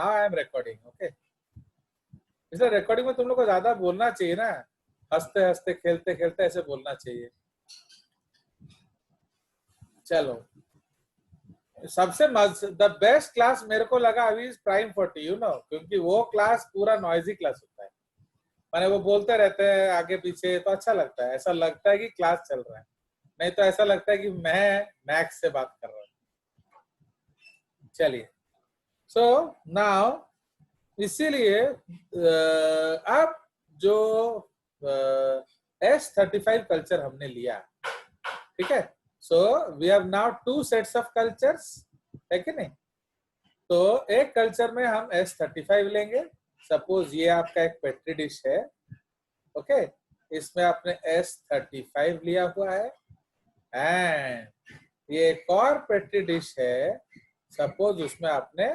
Now I am recording, okay. इसलिए recording में तुम लोग को ज्यादा बोलना चाहिए ना, हंसते हंसते खेलते खेलते ऐसे बोलना चाहिए। चलो, सबसे द बेस्ट क्लास मेरे को लगा अभी प्राइम 40, यू नो, क्योंकि वो क्लास पूरा नॉइजी क्लास होता है, माने वो बोलते रहते हैं आगे पीछे, तो अच्छा लगता है, ऐसा लगता है कि क्लास चल रहा है, नहीं तो ऐसा लगता है कि मैं मैक्स से बात कर रहा हूँ। चलिए, सो नाउ, इसीलिए अब जो S35 कल्चर हमने लिया, ठीक है, so we have now 2 sets of cultures, है कि नहीं? तो एक कल्चर में हम S35 लेंगे, सपोज ये आपका एक पेट्री डिश है, ओके, इसमें आपने S35 लिया हुआ है, एंड ये एक और पेट्री डिश है, सपोज उसमें आपने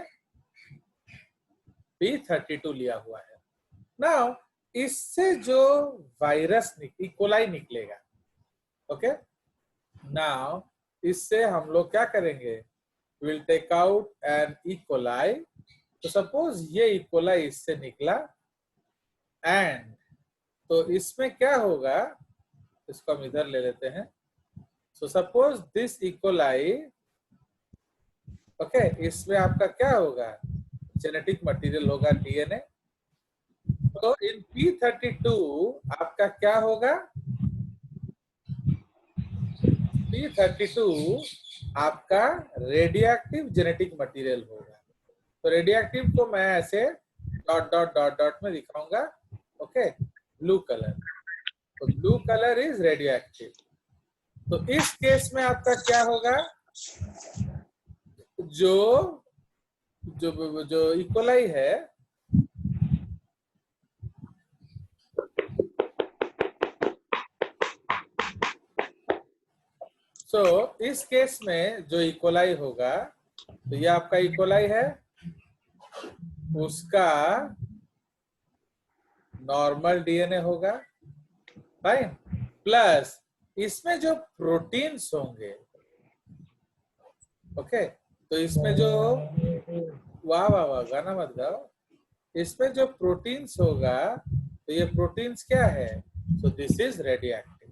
P32 लिया हुआ है। नाउ इससे जो वायरस इकोलाई निकलेगा, ओके, नाउ इससे हम लोग क्या करेंगे, will take out an E coli. तो सपोज ये इकोलाई इससे निकला, एंड तो इसमें क्या होगा, इसको हम इधर ले लेते हैं। So suppose this E coli, okay, इसमें आपका क्या होगा, जेनेटिक मटेरियल होगा डीएनए। तो इन P32 आपका क्या होगा, P32 आपका रेडियो एक्टिव जेनेटिक मटेरियल होगा। तो रेडियो एक्टिव को मैं ऐसे डॉट डॉट डॉट डॉट में दिखाऊंगा, ओके, ब्लू कलर, तो blue colour is radio active. तो इस केस में आपका क्या होगा, जो जो जो इकोलाई है, सो इस केस में जो इकोलाई होगा, तो ये आपका इकोलाई है, उसका नॉर्मल डीएनए होगा, फाइन, प्लस इसमें जो प्रोटीन्स होंगे, ओके, तो इसमें जो, वाह वाह वाह, गाना मत गाओ, इसमें जो प्रोटीन्स होगा, तो ये प्रोटीन्स क्या है, so this is radioactive,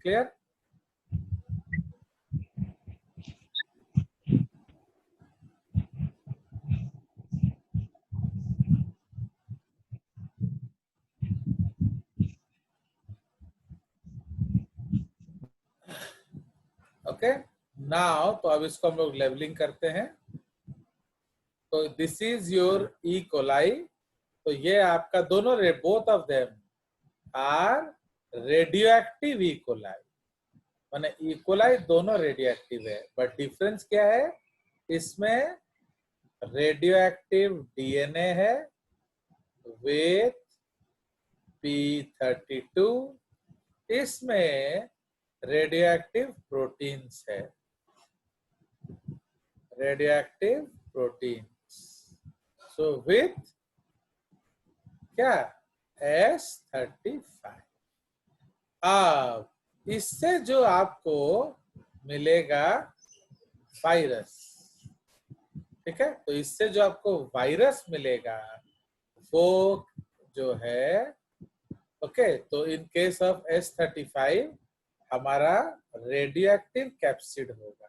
clear? Okay, now तो अब इसको हम लोग लेवलिंग करते हैं। तो this is your E coli, तो ये आपका दोनों both of them are radioactive E coli, माने ई कोलाई दोनों रेडियो एक्टिव है, बट डिफरेंस क्या है, इसमें रेडियो एक्टिव डीएनए है विथ P32, इसमें रेडियो एक्टिव प्रोटीन्स है, radioactive proteins, so with क्या, S35। अब इससे जो आपको मिलेगा वायरस, ठीक है, तो इससे जो आपको वायरस मिलेगा वो जो है, ओके, तो इन केस ऑफ S35 हमारा रेडियो एक्टिव कैप्सिड होगा,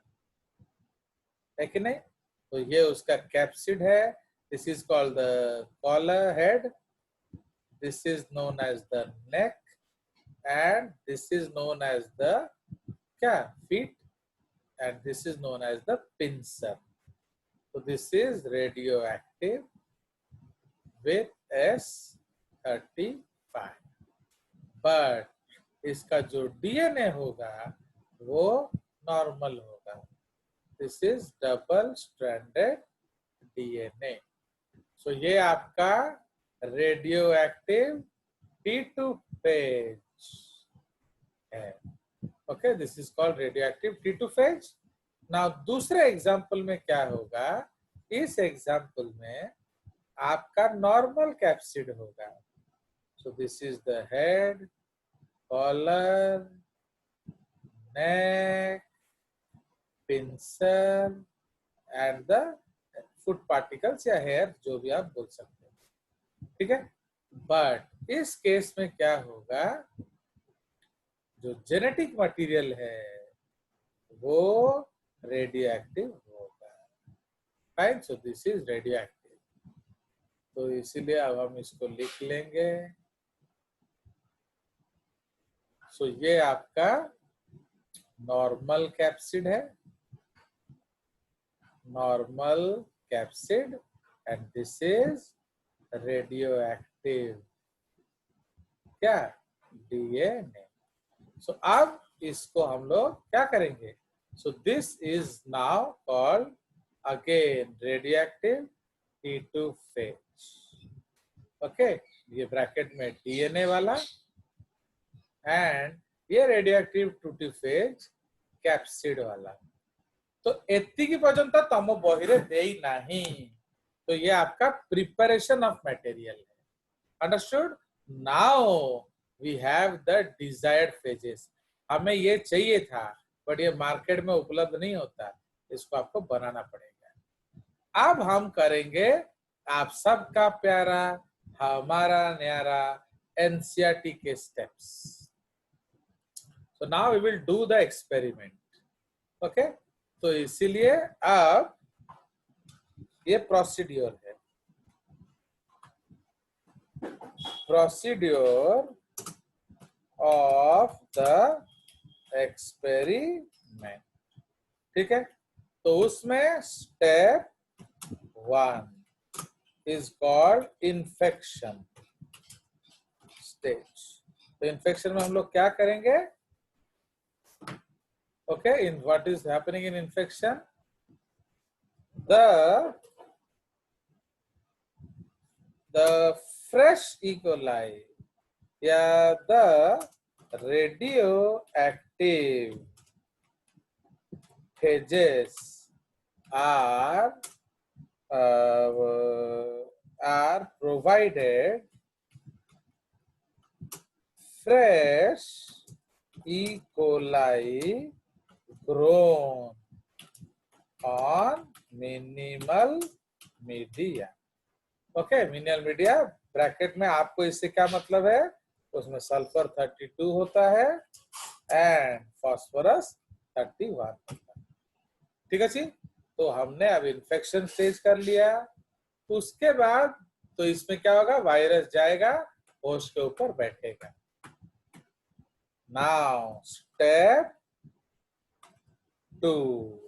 है कि नहीं? तो ये उसका कैप्सिड है, this is called the collar head, this is known as the neck, and this is known as the क्या, feet, and this is known as the pincer. तो this is radioactive with S35, but इसका जो DNA होगा वो normal होगा, this is double stranded DNA. So ये आपका radioactive T2 phage है, okay, this is called radioactive T2 phage. Now दूसरे एग्जाम्पल में क्या होगा, इस एग्जाम्पल में आपका नॉर्मल कैप्सिड होगा, so this is the head, collar, neck, pincer, and the food particles या हेयर, जो भी आप बोल सकते हैं, ठीक है। बट इस केस में क्या होगा, जो जेनेटिक मटेरियल है वो रेडियो एक्टिव होगा, fine. So this is radio active. तो इसीलिए अब हम इसको लिख लेंगे। सो ये आपका नॉर्मल कैप्सिड है, normal capsid, and this is radio active, क्या, डीएनए। सो अब इसको हम लोग क्या करेंगे, सो this is now called again radio active T2 phase, okay. ये ब्रैकेट में डीएनए वाला एंड ये radio active T2 phase capsid वाला। तो एतिकी पर्यंत तम बही रे देई नाही, तो ये आपका प्रिपरेशन ऑफ मटेरियल है, understood. Now we have the desired phages. हमें ये चाहिए था बट ये मार्केट में उपलब्ध नहीं होता, इसको आपको बनाना पड़ेगा। अब हम करेंगे आप सबका प्यारा हमारा न्यारा एनसीईआरटी के steps. So now we will do the experiment, okay. तो इसीलिए अब ये प्रोसीड्योर है, प्रोसीड्योर ऑफ द एक्सपेरिमेंट, ठीक है। तो उसमें step 1 is called infection stage. तो इन्फेक्शन में हम लोग क्या करेंगे, okay. In what is happening in infection, the fresh E. coli, yeah, the radioactive phages are provided fresh E. coli grown on minimal media, okay. Minimal media bracket में आपको इससे क्या मतलब है, उसमें सल्फर 32 होता है एंड फास्फोरस 31 होता है, ठीक है जी। तो हमने अब इन्फेक्शन स्टेज कर लिया, उसके बाद तो इसमें क्या होगा, वायरस जाएगा होस्ट के ऊपर बैठेगा। नाउ स्टेप 2,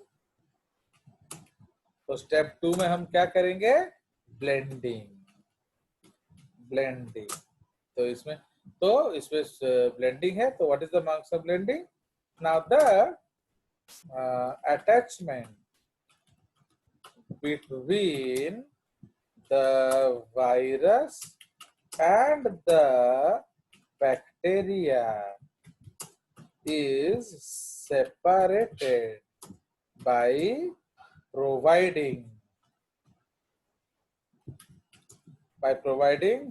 तो स्टेप 2 में हम क्या करेंगे, ब्लेंडिंग, ब्लेंडिंग। तो इसमें ब्लेंडिंग है, तो what is the marks of blending, now the attachment between the virus and the bacteria is separated by providing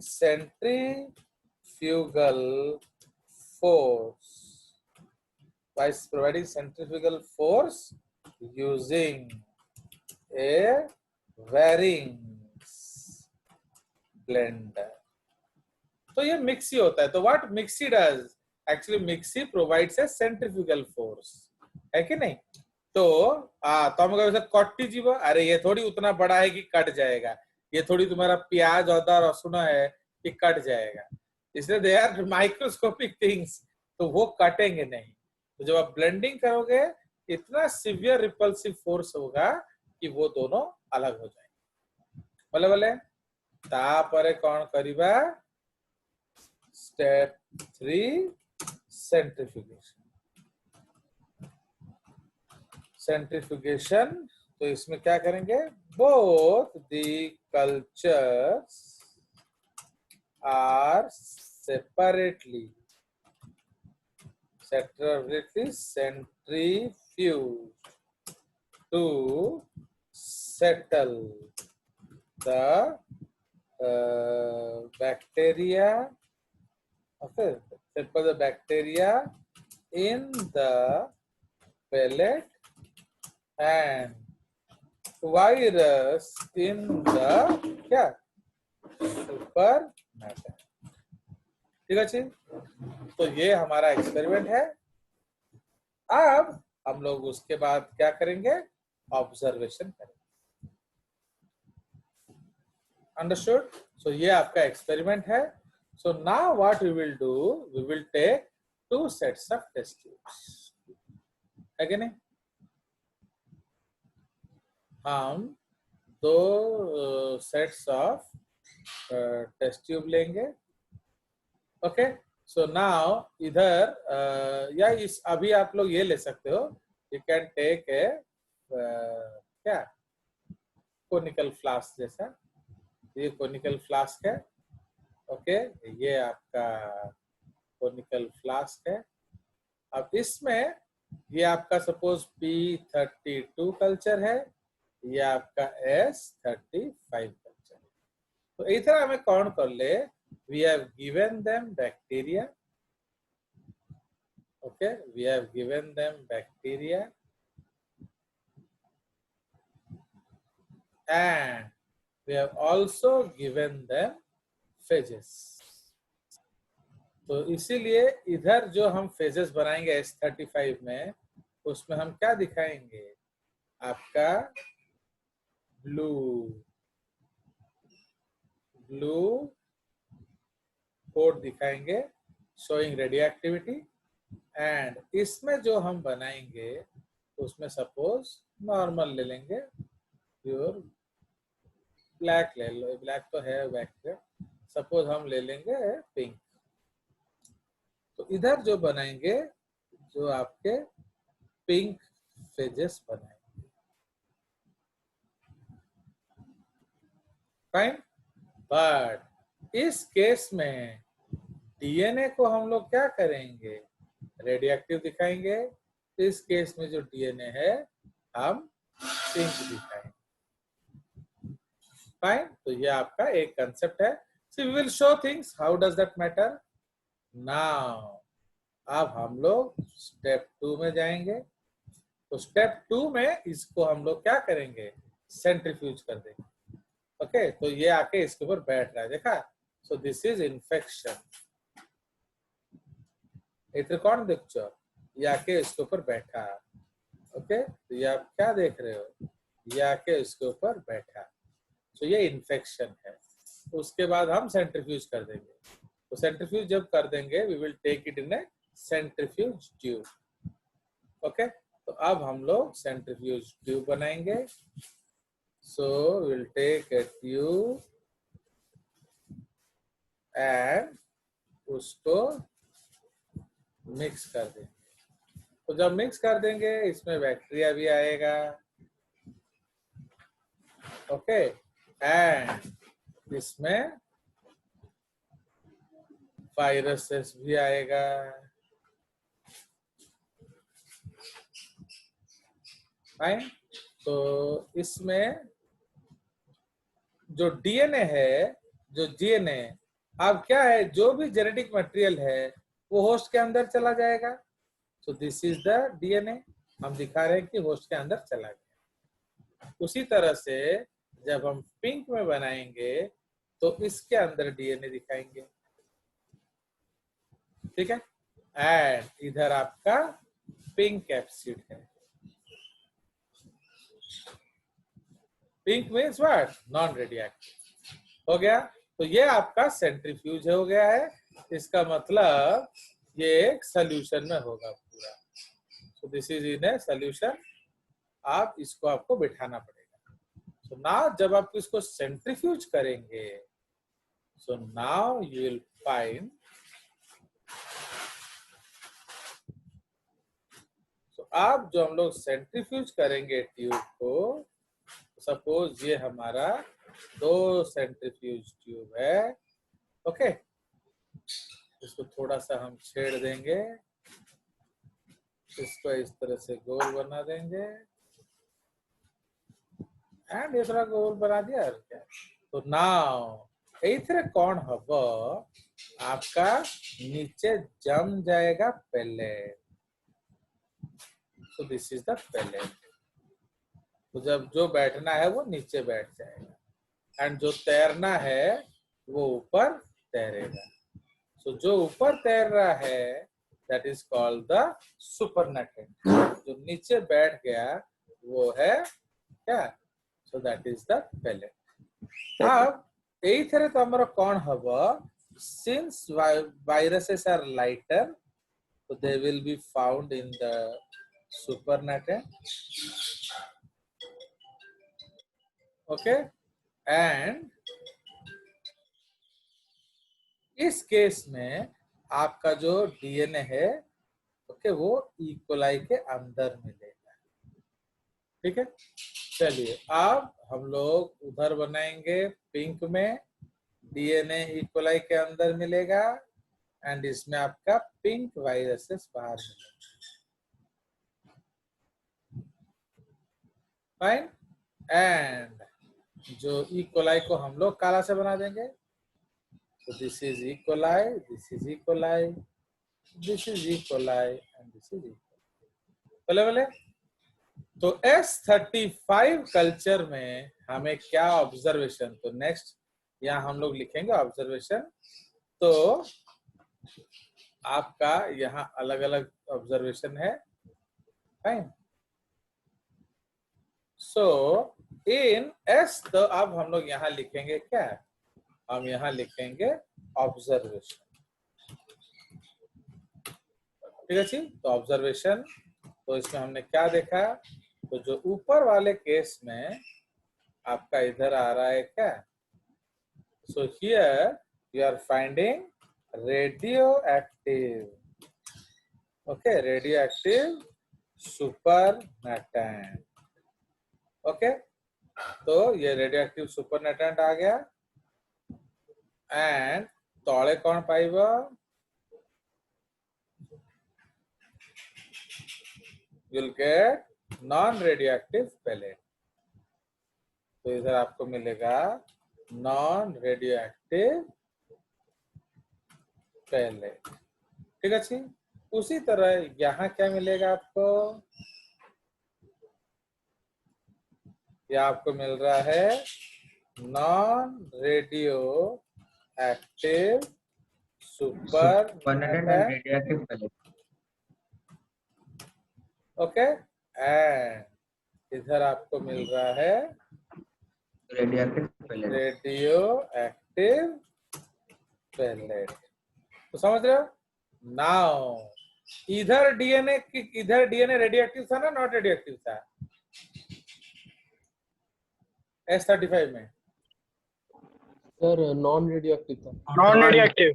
centrifugal force, using a Waring's blender। तो ये मिक्सी होता है। तो what mixie does, actually mixie provides a centrifugal force, है कि नहीं। तो तुम अगर कटी जीव, अरे ये थोड़ी उतना बड़ा है कि कट जाएगा, ये थोड़ी तुम्हारा प्याज अदा रसुन है कि कट जाएगा, इसलिए दे आर माइक्रोस्कोपिक थिंग्स, तो वो कटेंगे नहीं। तो जब आप ब्लेंडिंग करोगे इतना सिवियर रिपल्सिव फोर्स होगा कि वो दोनों अलग हो जाएंगे। बोले बोले तापरे कौन करिबा, स्टेप 3 सेंट्रीफ्यूगेशन। सेंट्रीफ्यूगेशन, तो इसमें क्या करेंगे, both the cultures are separately centrifuged to settle the bacteria, okay, settle the bacteria in the pellet and virus in the क्या सुपर मैटर। ठीक है जी, तो ये हमारा एक्सपेरिमेंट है। अब हम लोग उसके बाद क्या करेंगे, ऑब्जर्वेशन करेंगे। अंडरस्टूड? सो ये आपका एक्सपेरिमेंट है। So now what we will do, we will take 2 sets of test tubes, है कि नहीं? हम 2 सेट्स ऑफ टेस्ट ट्यूब लेंगे। ओके, सो नाउ इधर या इस अभी आप लोग ये ले सकते हो, यू कैन टेक ए क्या कोनिकल फ्लास्क जैसा, ये कोनिकल फ्लास्क है। ओके, ये आपका कोनिकल फ्लास्क है। अब इसमें ये आपका सपोज P32 कल्चर है, ये आपका S35 कल्चर है। तो इधर हमें काउंट कर ले, we have given them bacteria. Okay, we have given them bacteria and we have also given them phages. तो इसीलिए इधर जो हम फेजेस बनाएंगे S35 में, उसमें हम क्या दिखाएंगे, आपका ब्लू कोड दिखाएंगे शोइंग रेडियो एक्टिविटी। एंड इसमें जो हम बनाएंगे उसमें सपोज नॉर्मल ले लेंगे, प्योर ब्लैक ले लो, ब्लैक तो है बैक्टीरिया, सपोज हम ले लेंगे पिंक। तो इधर जो बनाएंगे, जो आपके पिंक फेजेस बनाएंगे। फाइन, बट इस केस में डीएनए को हम लोग क्या करेंगे, रेडियो एक्टिव दिखाएंगे। इस केस में जो डीएनए है हम पिंक दिखाएंगे। फाइन, तो ये आपका एक कंसेप्ट है। So we will show things, how does that matter. Now अब हम लोग स्टेप 2 में जाएंगे। तो स्टेप 2 में इसको हम लोग क्या करेंगे, सेंट्रीफ्यूज कर देंगे। ओके, तो ये आके इसके ऊपर बैठ रहा है, देखा। सो दिस इज इन्फेक्शन। इधर कौन देखो, ये आके इसके ऊपर बैठा। ओके, तो ये आप क्या देख रहे हो, ये आके इसके ऊपर बैठा। तो ये इन्फेक्शन है। उसके बाद हम सेंट्रीफ्यूज कर देंगे। तो सेंट्रीफ्यूज जब कर देंगे, we will take it in a centrifuge tube. Okay, तो अब हम लोग सेंट्रीफ्यूज ट्यूब बनाएंगे। So will take a tube and उसको मिक्स कर देंगे। तो जब मिक्स कर देंगे, इसमें बैक्टीरिया भी आएगा। ओके, एंड इसमें वायरसेस भी आएगा। फाइन, तो इसमें जो डीएनए है, जो जीएनए, अब क्या है, जो भी जेनेटिक मटेरियल है वो होस्ट के अंदर चला जाएगा। सो दिस इज द डीएनए, हम दिखा रहे हैं कि होस्ट के अंदर चला गया। उसी तरह से जब हम पिंक में बनाएंगे तो इसके अंदर डीएनए दिखाएंगे। ठीक है, एंड इधर आपका पिंक कैप्सिड है। Pink means what, non radioactive. हो गया। तो ये आपका सेंट्रीफ्यूज हो गया है। इसका मतलब ये एक सोल्यूशन में होगा पूरा। सो this is in a solution. आप इसको आपको बिठाना पड़ेगा। सो नाउ जब आप इसको सेंट्रीफ्यूज करेंगे, so now you will find, so आप जो हम लोग सेंट्रीफ्यूज करेंगे ट्यूब को, सपोज ये हमारा 2 सेंट्रीफ्यूज ट्यूब है। ओके, इसको थोड़ा सा हम छेड़ देंगे, इसको इस तरह से गोल बना देंगे, एंड ये थोड़ा गोल बना दिया और क्या। तो नाउ इधर कौन हब आपका नीचे जम जाएगा pellet. So this is the pellet. तो जब जो बैठना है वो नीचे बैठ जाएगा एंड जो तैरना है वो ऊपर तैरेगा। सो जो ऊपर तैर रहा है that is called the supernatant. जो नीचे बैठ गया वो है क्या? So that is the pellet. अब एइथरे तो हमर कौन हबो? Since viruses are lighter, so they will be found in the supernatant. Okay, and इस केस में आपका जो डीएनए है ओके वो इकोलाई के अंदर मिलेगा। ठीक है, चलिए अब हम लोग उधर बनाएंगे पिंक में डीएनए इकोलाई के अंदर मिलेगा एंड इसमें आपका पिंक वायरसेस बाहर मिलेगा। फाइन, एंड जो इकोलाई को हम लोग काला से बना देंगे। तो this is E coli, this is E coli, this is E coli and this is E coli. बोले बोले तो S35 कल्चर में हमें क्या ऑब्जर्वेशन, तो नेक्स्ट यहाँ हम लोग लिखेंगे ऑब्जर्वेशन। तो आपका यहाँ अलग अलग ऑब्जर्वेशन है। फाइन, सो इन एस, तो अब हम लोग यहाँ लिखेंगे क्या? हम यहाँ लिखेंगे ऑब्जर्वेशन। ठीक है जी, तो ऑब्जर्वेशन, तो इसमें हमने क्या देखा? तो जो ऊपर वाले केस में आपका इधर आ रहा है क्या? So here you are finding radioactive, okay, radioactive supernatant. Okay, तो ये रेडियो एक्टिव सुपरनेटेंट आ गया एंड तले कौन पाइब? you'll get non radioactive pellet. तो इधर आपको मिलेगा नॉन रेडियोएक्टिव पेलेट। ठीक है जी, उसी तरह यहाँ क्या मिलेगा आपको? यह आपको मिल रहा है non radio active supernatant. Okay, and इधर आपको मिल रहा है रेडियो एक्टिव पेलेट। तो समझ रहे हो? नाउ इधर डीएनए रेडियो एक्टिव था ना नॉट रेडियो एक्टिव था? S35 में सर नॉन रेडियो एक्टिव था। Non radio active.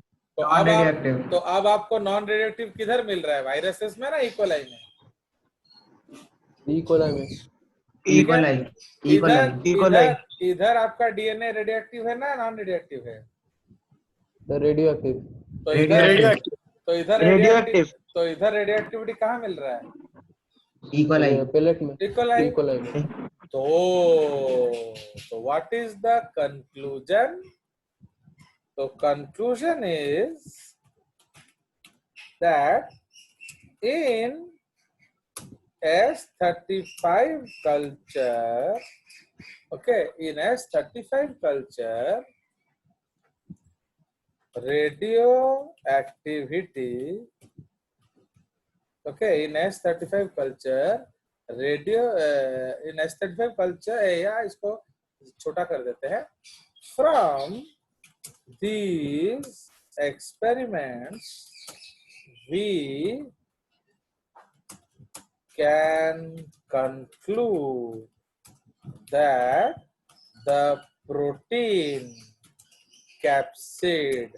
तो अब आपको नॉन रेडियो एक्टिव किधर मिल रहा है? वायरसेस में ना इकोलाई में? इकोलाई में। इधर आपका डीएनए रेडियोएक्टिव है ना नॉन रेडियोएक्टिव है? रेडियोएक्टिव। तो इधर रेडियोएक्टिविटी कहाँ मिल रहा है? इकोलाई पेलेट में। इकोलाई में। तो व्हाट इज द कंक्लूजन? तो conclusion is that in S35 culture, okay, in S35 culture, radioactivity, okay, in S35 culture, in S35 culture, या इसको छोटा कर देते हैं। From these experiments, we can conclude that the protein capsid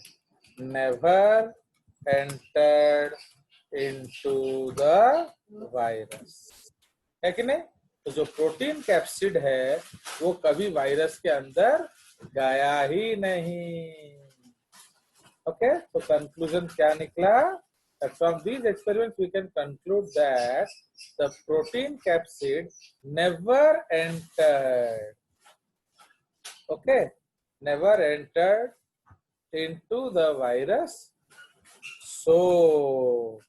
never entered into the virus, है कि नहीं? तो जो प्रोटीन कैप्सिड है वो कभी वायरस के अंदर गया ही नहीं। ओके, तो कंक्लूजन क्या निकला? That from these experiments we can conclude that the protein capsid never entered, okay, never entered into the virus, so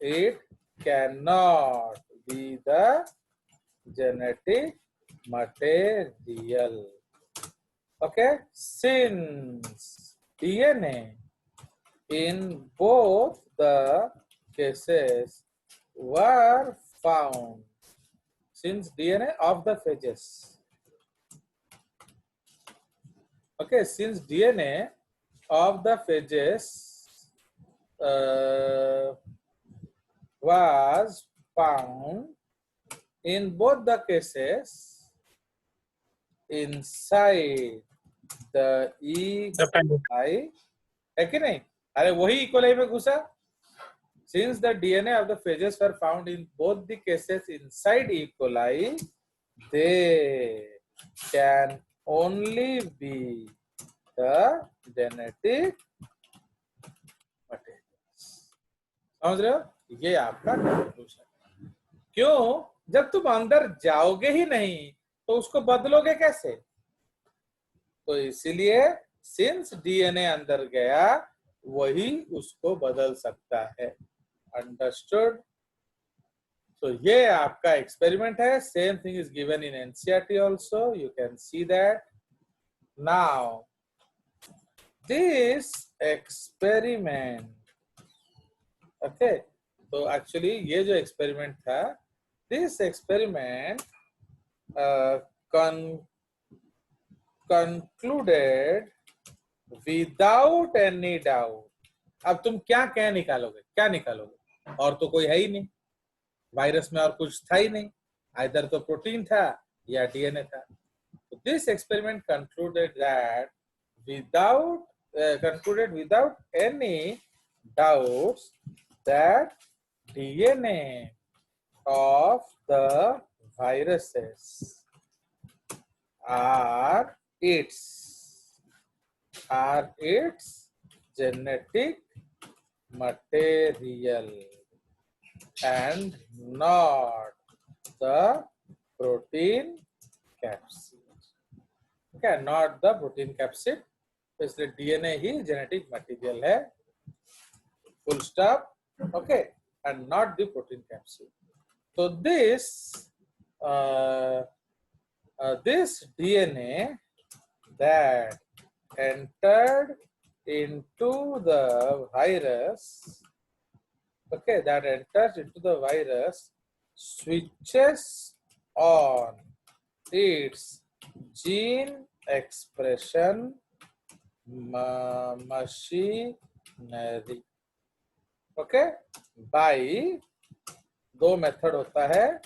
it cannot be the genetic material. Okay, since DNA in both the cases were found, since DNA of the phages. Okay, since DNA of the phages was found in both the cases inside the E. coli, है कि नहीं? अरे वही E. coli में घुसा. Since the DNA of the phages were found in both the cases inside E. coli, they can only be the genetic materials. समझ रहे हो? ये आपका कंक्लूजन. क्यों? जब तुम अंदर जाओगे ही नहीं तो उसको बदलोगे कैसे? तो इसीलिए सिंस डीएनए अंदर गया वही उसको बदल सकता है. अंडरस्टूड? तो ये आपका एक्सपेरिमेंट है. Same thing is given in NCERT also. You can see that. Now this experiment, okay, तो एक्चुअली ये जो एक्सपेरिमेंट था, this experiment concluded without any doubt. अब तुम क्या निकालोगे? क्या निकालोगे? और तो कोई है ही नहीं. वायरस में और कुछ था ही नहीं. आइदर तो प्रोटीन था या डीएनए था. तो this experiment concluded without any doubts that DNA of the viruses are its genetic material and not the protein capsid. Okay, not the protein capsid. इसलिए डीएनए ही जेनेटिक मटेरियल है. Full stop. Okay, and not the protein capsid. So this DNA that entered into the virus, okay, that enters into the virus switches on its gene expression machinery, okay, by दो method होता है,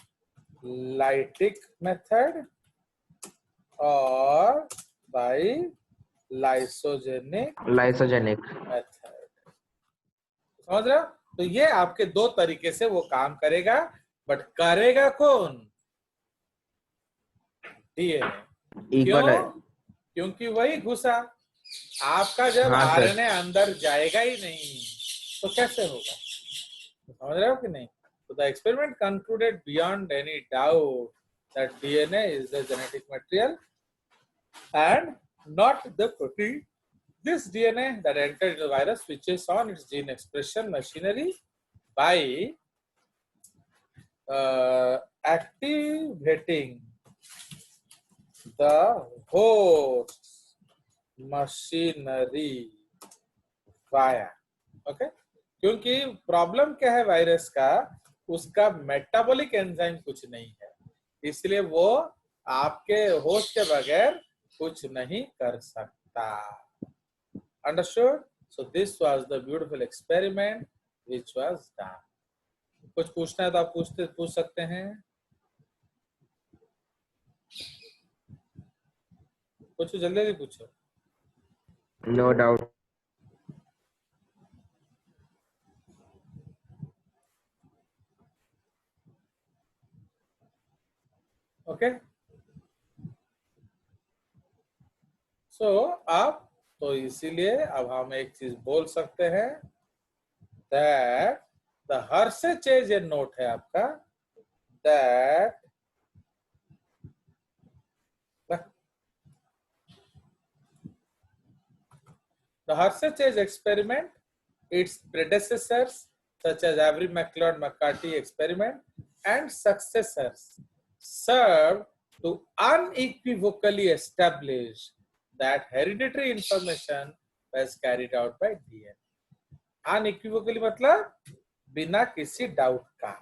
lytic method और bye lysogenic method. समझ रहे हो? तो ये आपके दो तरीके से वो काम करेगा. बट करेगा कौन? डीएनए. क्यों? क्योंकि वही घुसा. आपका जब आरएनए अंदर जाएगा ही नहीं तो कैसे होगा? समझ रहे हो कि नहीं? So the experiment concluded beyond any doubt that DNA is the genetic material and not the protein. This DNA that entered the virus switches on its gene expression machinery by activating the host machinery via. Okay? क्योंकि problem क्या है virus का? उसका metabolic enzyme कुछ नहीं है, इसलिए वो आपके होस्ट के बगैर कुछ नहीं कर सकता. Understood? So this was the beautiful experiment which was done. कुछ पूछना है तो आप पूछ सकते हैं. कुछ जल्दी पूछो. No doubt. ओके. सो आप तो इसीलिए अब हम एक चीज बोल सकते हैं दैट द हर्षेचेज ये नोट है आपका that the Hurshey-Chase experiment, its predecessors such as Avery McLeod-McCarthy experiment and successors served to unequivocally establish that hereditary information was carried out by DNA. Unequivocally मतलब बिना किसी डाउट का.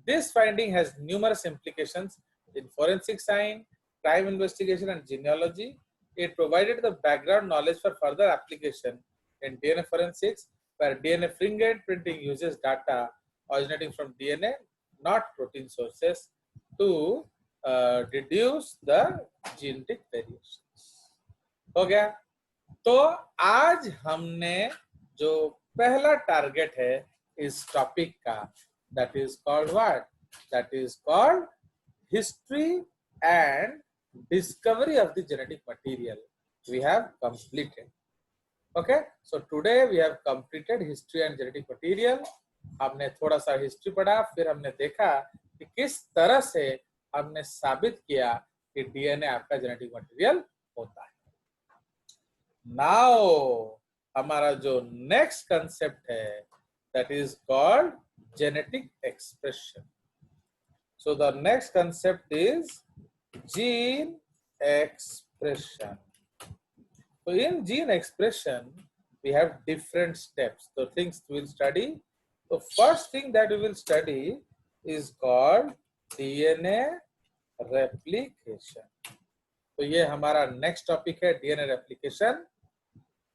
This finding has numerous implications in forensic science, crime investigation, and genealogy. It provided the background knowledge for further application in DNA forensics, where DNA fingerprinting uses data originating from DNA, not protein sources, to deduce the genetic variations. हो गया. तो आज हमने जो पहला target है इस topic का, that is called what? That is called history and discovery of the genetic material. We have completed. Okay, so today we have completed history and genetic material. हमने थोड़ा सा हिस्ट्री पढ़ा, फिर हमने देखा कि किस तरह से हमने साबित किया कि डीएनए आपका जेनेटिक मटेरियल होता है. नाउ हमारा जो नेक्स्ट कंसेप्ट है, that is called genetic expression. So the next concept is gene expression. So in gene expression, we have different steps. The things we will study. The first thing that we will study is called DNA replication. तो ये हमारा next topic है DNA replication.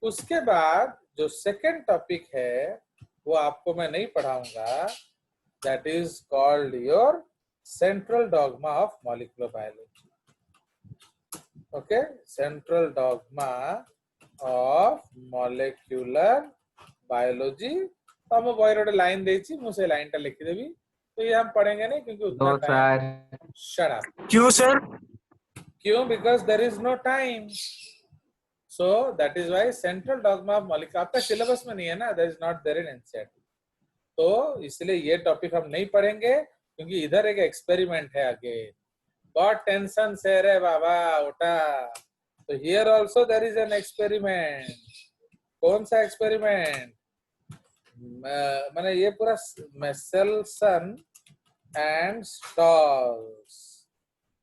उसके बाद जो second topic है वो आपको मैं नहीं पढ़ाऊंगा. That is called your central dogma of molecular biology. Okay, central dogma of molecular biology. तो हम बॉयरोड लाइन देची मुझे लाइन टा लिखी देवी. तो ये हम पढ़ेंगे नहीं क्योंकि उतना टाइम. Shut up. क्यों सर? क्यों? Because there is no time. So that is why central dogma of molecular आपका सिलेबस में नहीं है ना, that is not there in NCERT. तो इसलिए ये टॉपिक हम नहीं पढ़ेंगे क्योंकि इधर एक एक्सपेरिमेंट है आगे. बहुत टेंशन से रे बाबा उठा. तो here also there is an experiment. कौन सा एक्सपेरिमेंट? मैंने ये पूरा मेसेल्सन एंड स्टॉल्स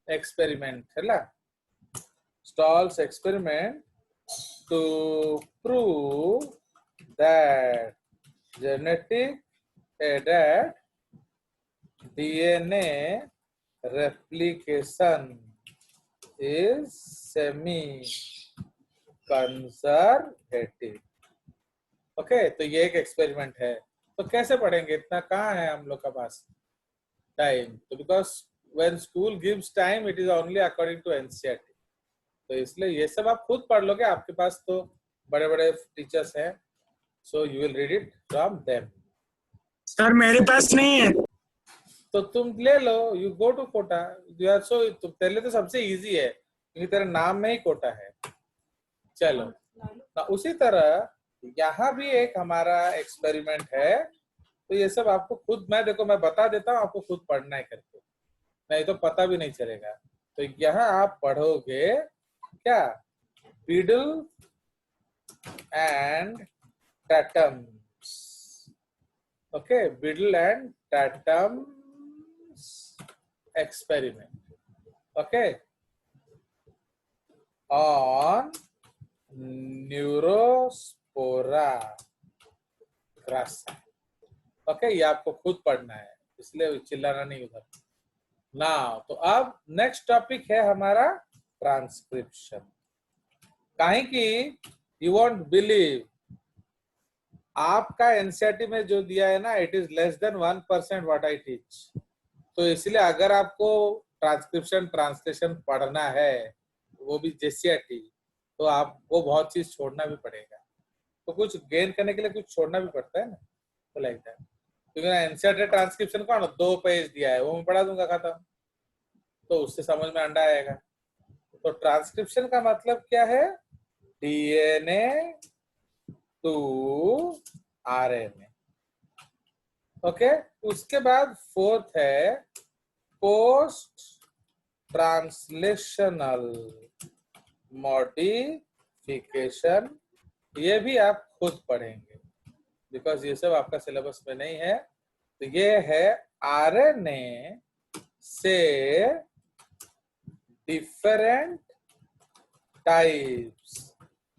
एक्सपेरिमेंट है ना. Stalls experiment to prove that that DNA replication is semi-conservative. Okay, तो ये एक एक्सपेरिमेंट है. तो कैसे पढ़ेंगे? इतना कहाँ है हम लोग का पास टाइम. तो because when school gives time it is only according to NCERT. तो इसलिए ये सब आप खुद पढ़ लोगे. आपके पास तो बड़े बड़े टीचर्स हैं, so you will read it from them. Sir मेरे पास नहीं है. तो तुम ले लो. You go to Kota. You are so तेरे लिए तो सबसे इजी है क्योंकि तेरे नाम में ही कोटा है. चलो ना, उसी तरह यहाँ भी एक हमारा एक्सपेरिमेंट है. तो ये सब आपको खुद, मैं देखो मैं बता देता हूँ, आपको खुद पढ़ना है करके, नहीं तो पता भी नहीं चलेगा. तो यहाँ आप पढ़ोगे क्या? Biddle and Tatum's. Okay, Biddle and Tatum's experiment. Okay, on Neurospora grassa. Okay, ये आपको खुद पढ़ना है, इसलिए चिल्लाना नहीं उधर. नाउ तो अब नेक्स्ट टॉपिक है हमारा ट्रांसक्रिप्शन. काहे कि यू वॉन्ट बिलीव, आपका एनसीईआरटी में जो दिया है ना, it is less than 1% what I teach. तो इसलिए अगर आपको ट्रांसक्रिप्शन ट्रांसलेशन पढ़ना है, वो भी जेसीईआरटी, तो आपको बहुत चीज छोड़ना भी पड़ेगा. तो कुछ गेन करने के लिए कुछ छोड़ना भी पड़ता है ना. तो लाइक दैट. क्योंकि एनसीईआरटी ट्रांसक्रिप्शन का 2 पेज दिया है, वो मैं पढ़ा दूंगा खत्म. तो उससे समझ में अंडा आएगा. तो ट्रांसक्रिप्शन का मतलब क्या है? DNA to RNA. ओके, उसके बाद फोर्थ है पोस्ट ट्रांसलेशनल मॉडिफिकेशन. ये भी आप खुद पढ़ेंगे बिकॉज ये सब आपका सिलेबस में नहीं है. तो ये है आरएनए से different types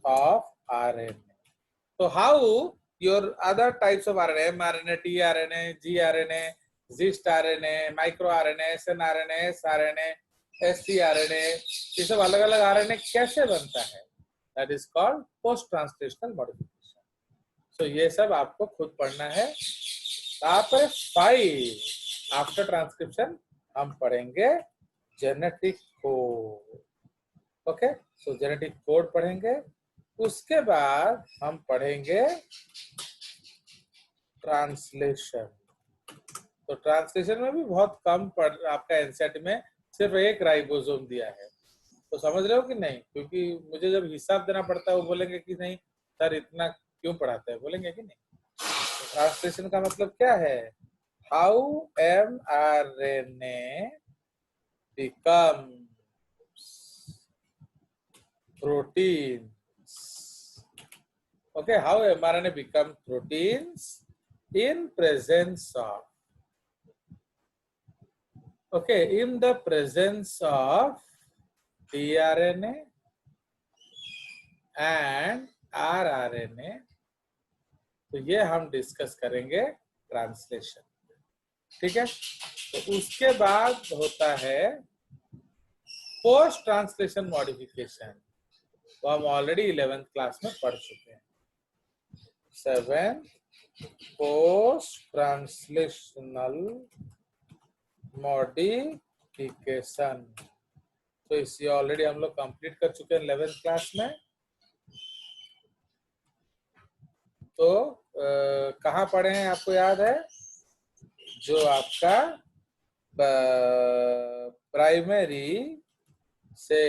of RNA. So how your other types of RNA, mRNA, tRNA, gRNA, GIST RNA, microRNA, snRNA, sRNA, sgRNA, ये सब अलग अलग RNA कैसे बनता है? That is called post translational modification. So ये सब आपको खुद पढ़ना है. तापर 5 आफ्टर ट्रांसक्रिप्शन हम पढ़ेंगे जेनेटिक कोड. ओके, सो जेनेटिक कोड पढ़ेंगे. उसके बाद हम पढ़ेंगे ट्रांसलेशन. तो ट्रांसलेशन में भी बहुत कम आपका एनसीईआरटी में सिर्फ एक राइबोसोम दिया है. तो समझ रहे हो कि नहीं? क्योंकि मुझे जब हिसाब देना पड़ता है वो बोलेंगे कि नहीं सर इतना क्यों पढ़ाते हैं, बोलेंगे कि नहीं. तो ट्रांसलेशन का मतलब क्या है? How mRNA becomes proteins. Okay, how mRNA become proteins in presence of, okay, in the presence of tRNA and rRNA. तो ये हम डिस्कस करेंगे ट्रांसलेशन. ठीक है. तो उसके बाद होता है पोस्ट ट्रांसलेशन मॉडिफिकेशन. तो हम ऑलरेडी 11th क्लास में पढ़ चुके हैं. 7 पोस्ट ट्रांसलेशनल मॉडिफिकेशन. तो इसे ऑलरेडी हम लोग कंप्लीट कर चुके हैं 11th क्लास में. तो कहाँ पढ़े हैं आपको याद है? जो आपका प्राइमरी से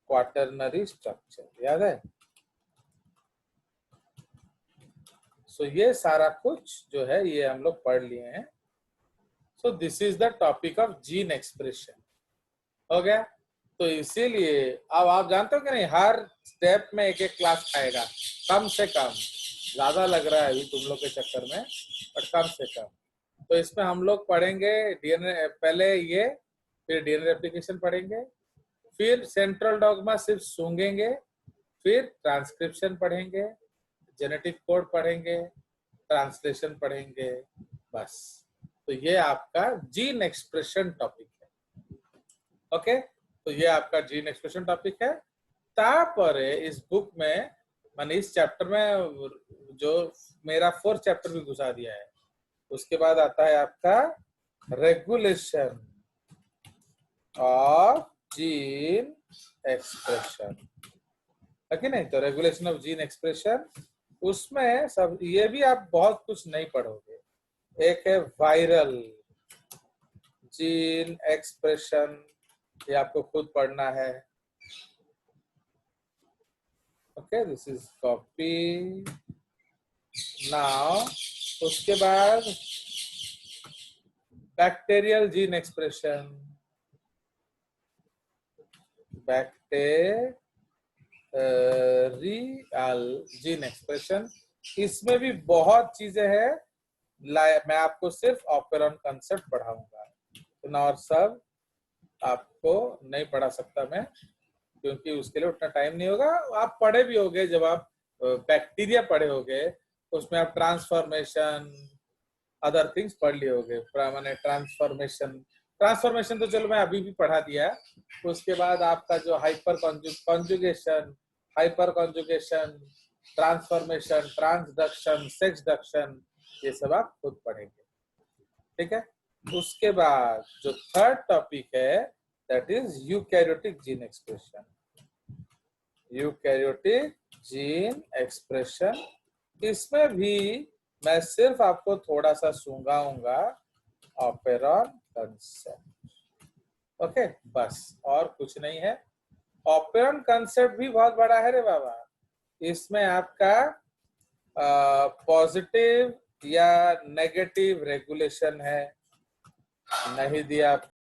क्वाटरनरी स्ट्रक्चर याद है. सो ये सारा कुछ जो है ये हम लोग पढ़ लिए हैं. सो this is the topic of gene expression. हो गया. तो इसीलिए अब आप जानते हो कि नहीं हर स्टेप में एक एक क्लास आएगा. कम से कम, ज्यादा लग रहा है अभी तुम लोग के चक्कर में, बट कम से कम. तो इसमें हम लोग पढ़ेंगे डीएनए पहले ये, फिर डीएनए रेप्लिकेशन पढ़ेंगे, फिर सेंट्रल डॉग्मा सिर्फ सूंघेंगे, फिर ट्रांसक्रिप्शन पढ़ेंगे, जेनेटिक कोड पढ़ेंगे, ट्रांसलेशन पढ़ेंगे. बस. तो ये आपका जीन एक्सप्रेशन टॉपिक है. ओके. तो ये आपका जीन एक्सप्रेशन टॉपिक है. तापरे इस बुक में मैंने इस चैप्टर में जो मेरा 4th चैप्टर भी घुसा दिया है. उसके बाद आता है आपका रेगुलेशन ऑफ जीन एक्सप्रेशन. है कि नहीं? तो रेगुलेशन ऑफ जीन एक्सप्रेशन, उसमें सब ये भी आप बहुत कुछ नहीं पढ़ोगे. एक है वायरल जीन एक्सप्रेशन, ये आपको खुद पढ़ना है. Okay, this is copy. Now उसके बाद bacterial gene expression, bacterial gene expression. इसमें भी बहुत चीजें हैं. मैं आपको सिर्फ ऑपेरॉन कंसेप्ट पढ़ाऊंगा. तो और सब आपको नहीं पढ़ा सकता मैं, क्योंकि उसके लिए उतना टाइम नहीं होगा. आप पढ़े भी होगे, जब आप बैक्टीरिया पढ़े होगे उसमें आप ट्रांसफॉर्मेशन अदर थिंग्स पढ़ लिए होगे. मैंने ट्रांसफॉर्मेशन तो चलो मैं अभी भी पढ़ा दिया. उसके बाद आपका जो hyper conjugation, hyper conjugation, transformation, transduction, sexduction, ये सब आप खुद पढ़ेंगे. ठीक है. उसके बाद जो 3rd टॉपिक है that is eukaryotic gene expression. Eukaryotic gene expression, इसमें भी मैं सिर्फ आपको थोड़ा सा सूंघाऊंगा ऑपेरॉन कंसेप्ट. ओके, बस और कुछ नहीं है. ऑपेरॉन कंसेप्ट भी बहुत बड़ा है रे बाबा. इसमें आपका पॉजिटिव या नेगेटिव रेगुलेशन है, नहीं दिया